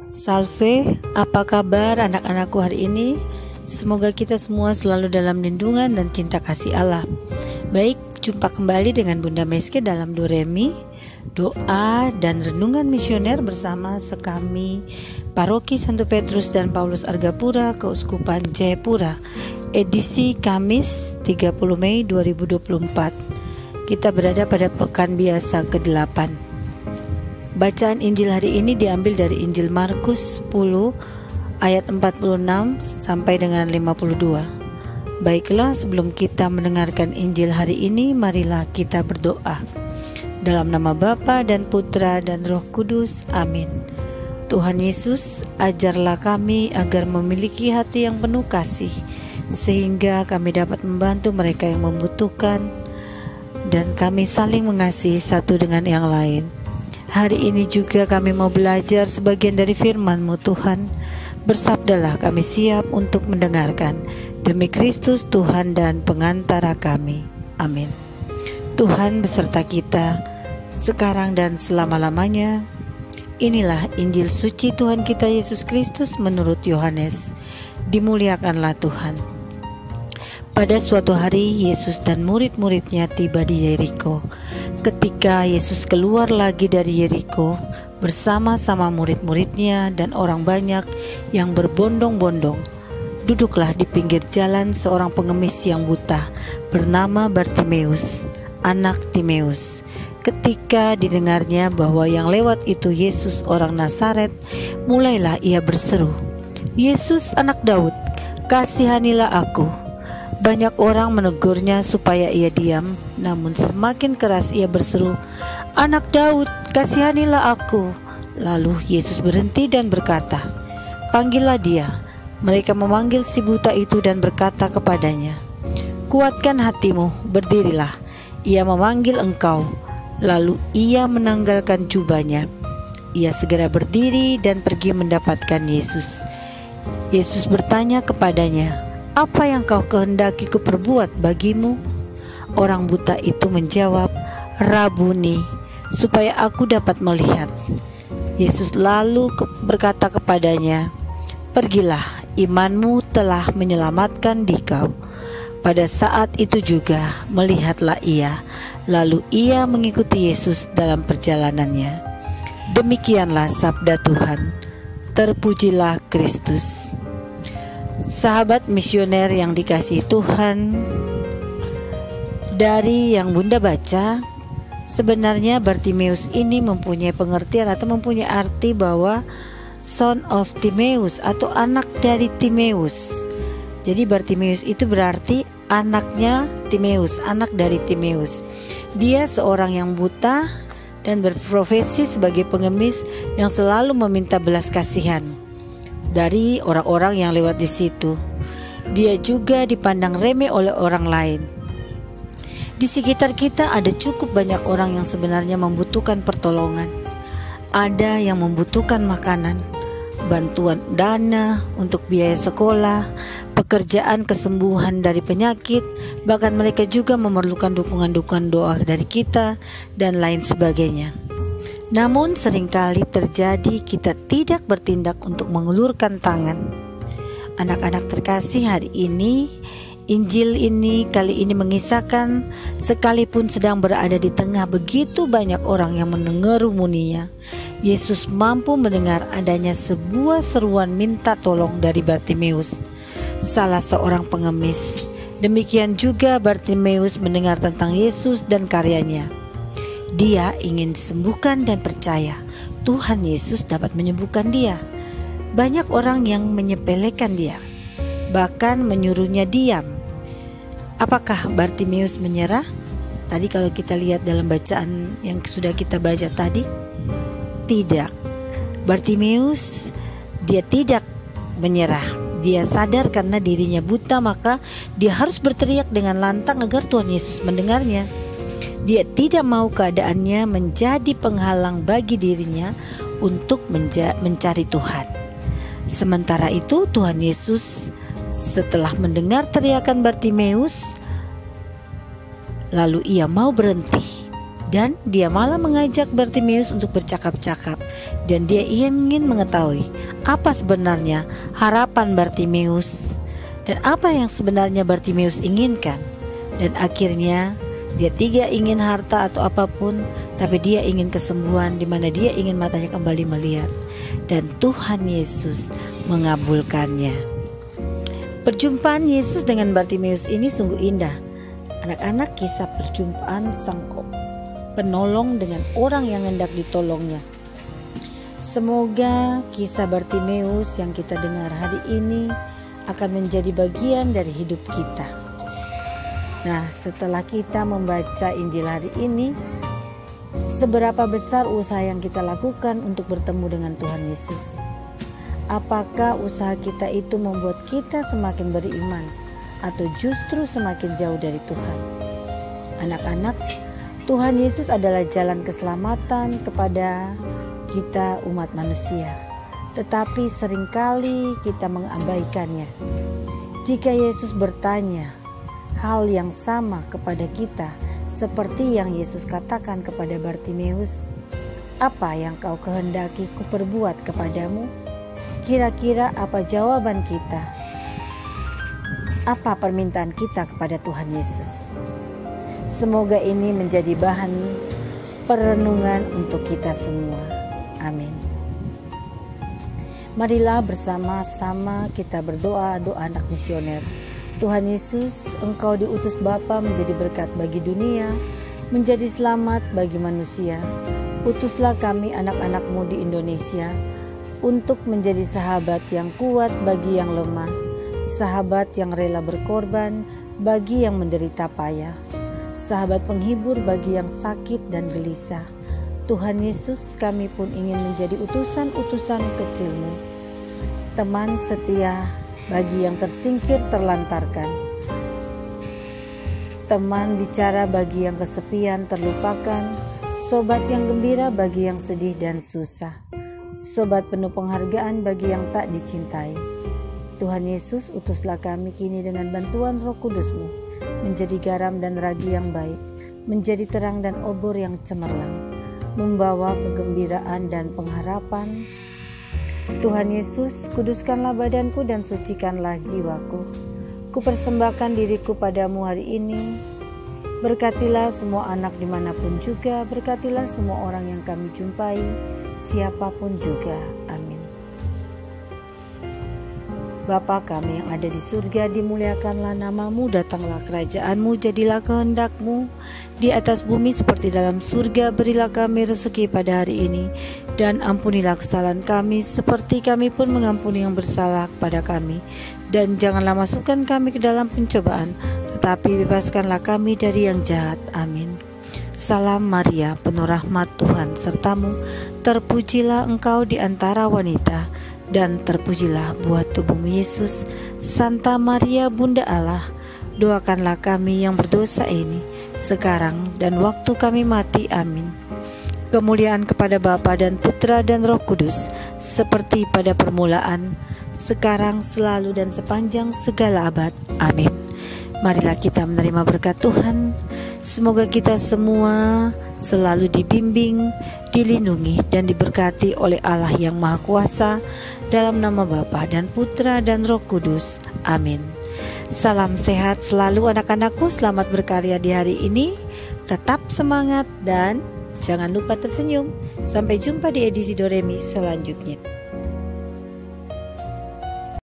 Salve, apa kabar anak-anakku hari ini? Semoga kita semua selalu dalam lindungan dan cinta kasih Allah. Baik, jumpa kembali dengan Bunda Meske dalam Doremi, doa dan renungan misioner bersama sekami Paroki Santo Petrus dan Paulus Argapura, Keuskupan Jayapura, edisi Kamis 30 Mei 2024. Kita berada pada pekan biasa ke-8. Bacaan Injil hari ini diambil dari Injil Markus 10 ayat 46 sampai dengan 52. Baiklah, sebelum kita mendengarkan Injil hari ini, marilah kita berdoa. Dalam nama Bapa dan Putra dan Roh Kudus, amin. Tuhan Yesus, ajarlah kami agar memiliki hati yang penuh kasih, sehingga kami dapat membantu mereka yang membutuhkan, dan kami saling mengasihi satu dengan yang lain. Hari ini juga kami mau belajar sebagian dari firman-Mu Tuhan. Bersabdalah, kami siap untuk mendengarkan. Demi Kristus Tuhan dan pengantara kami. Amin. Tuhan beserta kita, sekarang dan selama-lamanya. Inilah Injil suci Tuhan kita Yesus Kristus menurut Yohanes. Dimuliakanlah Tuhan. Pada suatu hari Yesus dan murid-muridnya tiba di Yeriko. Ketika Yesus keluar lagi dari Yeriko bersama-sama murid-muridnya dan orang banyak yang berbondong-bondong, duduklah di pinggir jalan seorang pengemis yang buta bernama Bartimeus, anak Timeus. Ketika didengarnya bahwa yang lewat itu Yesus orang Nazaret, mulailah ia berseru, "Yesus anak Daud, kasihanilah aku." Banyak orang menegurnya supaya ia diam, namun semakin keras ia berseru, "Anak Daud, kasihanilah aku." Lalu Yesus berhenti dan berkata, "Panggillah dia." Mereka memanggil si buta itu dan berkata kepadanya, "Kuatkan hatimu, berdirilah. Ia memanggil engkau." Lalu ia menanggalkan jubahnya. Ia segera berdiri dan pergi mendapatkan Yesus. Yesus bertanya kepadanya, "Apa yang kau kehendaki kuperbuat bagimu?" Orang buta itu menjawab, "Rabuni, supaya aku dapat melihat." Yesus lalu berkata kepadanya, "Pergilah, imanmu telah menyelamatkan dikau." Pada saat itu juga melihatlah ia, lalu ia mengikuti Yesus dalam perjalanannya. Demikianlah sabda Tuhan. Terpujilah Kristus. Sahabat misioner yang dikasihi Tuhan, dari yang Bunda baca, sebenarnya Bartimeus ini mempunyai pengertian atau mempunyai arti bahwa son of Timeus atau anak dari Timeus. Jadi Bartimeus itu berarti anaknya Timeus, anak dari Timeus. Dia seorang yang buta dan berprofesi sebagai pengemis yang selalu meminta belas kasihan dari orang-orang yang lewat di situ. Dia juga dipandang remeh oleh orang lain. Di sekitar kita ada cukup banyak orang yang sebenarnya membutuhkan pertolongan. Ada yang membutuhkan makanan, bantuan dana untuk biaya sekolah, pekerjaan, kesembuhan dari penyakit, bahkan mereka juga memerlukan dukungan-dukungan doa dari kita dan lain sebagainya. Namun seringkali terjadi kita tidak bertindak untuk mengulurkan tangan. Anak-anak terkasih, hari ini Injil ini kali ini mengisahkan sekalipun sedang berada di tengah begitu banyak orang yang mengerumuninya, Yesus mampu mendengar adanya sebuah seruan minta tolong dari Bartimeus, salah seorang pengemis. Demikian juga Bartimeus mendengar tentang Yesus dan karyanya. Dia ingin disembuhkan dan percaya Tuhan Yesus dapat menyembuhkan dia. Banyak orang yang menyepelekan dia, bahkan menyuruhnya diam. Apakah Bartimeus menyerah? Tadi kalau kita lihat dalam bacaan yang sudah kita baca tadi, tidak. Bartimeus dia tidak menyerah. Dia sadar karena dirinya buta, maka dia harus berteriak dengan lantang agar Tuhan Yesus mendengarnya. Dia tidak mau keadaannya menjadi penghalang bagi dirinya untuk mencari Tuhan. Sementara itu Tuhan Yesus setelah mendengar teriakan Bartimeus, lalu ia mau berhenti Dan dia malah mengajak Bartimeus untuk bercakap-cakap, dan dia ingin mengetahui apa sebenarnya harapan Bartimeus dan apa yang sebenarnya Bartimeus inginkan. Dan akhirnya dia tidak ingin harta atau apapun, tapi dia ingin kesembuhan, di mana dia ingin matanya kembali melihat. Dan Tuhan Yesus mengabulkannya. Perjumpaan Yesus dengan Bartimeus ini sungguh indah. Anak-anak, kisah perjumpaan sang penolong dengan orang yang hendak ditolongnya. Semoga kisah Bartimeus yang kita dengar hari ini akan menjadi bagian dari hidup kita. Nah, setelah kita membaca Injil hari ini, seberapa besar usaha yang kita lakukan untuk bertemu dengan Tuhan Yesus? Apakah usaha kita itu membuat kita semakin beriman atau justru semakin jauh dari Tuhan? Anak-anak, Tuhan Yesus adalah jalan keselamatan kepada kita umat manusia. Tetapi seringkali kita mengabaikannya. Jika Yesus bertanya hal yang sama kepada kita seperti yang Yesus katakan kepada Bartimeus, "Apa yang kau kehendaki kuperbuat kepadamu?" Kira-kira apa jawaban kita? Apa permintaan kita kepada Tuhan Yesus? Semoga ini menjadi bahan perenungan untuk kita semua. Amin. Marilah bersama-sama kita berdoa doa anak misioner. Tuhan Yesus, Engkau diutus Bapa menjadi berkat bagi dunia, menjadi selamat bagi manusia. Utuslah kami anak-anak-Mu di Indonesia untuk menjadi sahabat yang kuat bagi yang lemah, sahabat yang rela berkorban bagi yang menderita payah, sahabat penghibur bagi yang sakit dan gelisah. Tuhan Yesus, kami pun ingin menjadi utusan-utusan kecil-Mu, teman setia bagi yang tersingkir terlantarkan, teman bicara bagi yang kesepian terlupakan, sobat yang gembira bagi yang sedih dan susah, sobat penuh penghargaan bagi yang tak dicintai. Tuhan Yesus, utuslah kami kini dengan bantuan Roh Kudus-Mu, menjadi garam dan ragi yang baik, menjadi terang dan obor yang cemerlang, membawa kegembiraan dan pengharapan. Tuhan Yesus, kuduskanlah badanku dan sucikanlah jiwaku. Kupersembahkan diriku padamu hari ini. Berkatilah semua anak dimanapun juga, berkatilah semua orang yang kami jumpai, siapapun juga. Amin. Bapa kami yang ada di surga, dimuliakanlah nama-Mu, datanglah kerajaan-Mu, jadilah kehendak-Mu di atas bumi seperti dalam surga. Berilah kami rezeki pada hari ini, dan ampunilah kesalahan kami seperti kami pun mengampuni yang bersalah kepada kami. Dan janganlah masukkan kami ke dalam pencobaan, tetapi bebaskanlah kami dari yang jahat. Amin. Salam Maria, penuh rahmat Tuhan sertamu, terpujilah engkau di antara wanita, dan terpujilah buah tubuhmu Yesus. Santa Maria Bunda Allah, doakanlah kami yang berdosa ini, sekarang dan waktu kami mati. Amin. Kemuliaan kepada Bapa dan Putra dan Roh Kudus, seperti pada permulaan, sekarang, selalu, dan sepanjang segala abad. Amin. Marilah kita menerima berkat Tuhan. Semoga kita semua selalu dibimbing, dilindungi, dan diberkati oleh Allah yang Maha Kuasa, dalam nama Bapa dan Putra dan Roh Kudus. Amin. Salam sehat selalu anak-anakku, selamat berkarya di hari ini. Tetap semangat dan jangan lupa tersenyum. Sampai jumpa di edisi Doremi selanjutnya.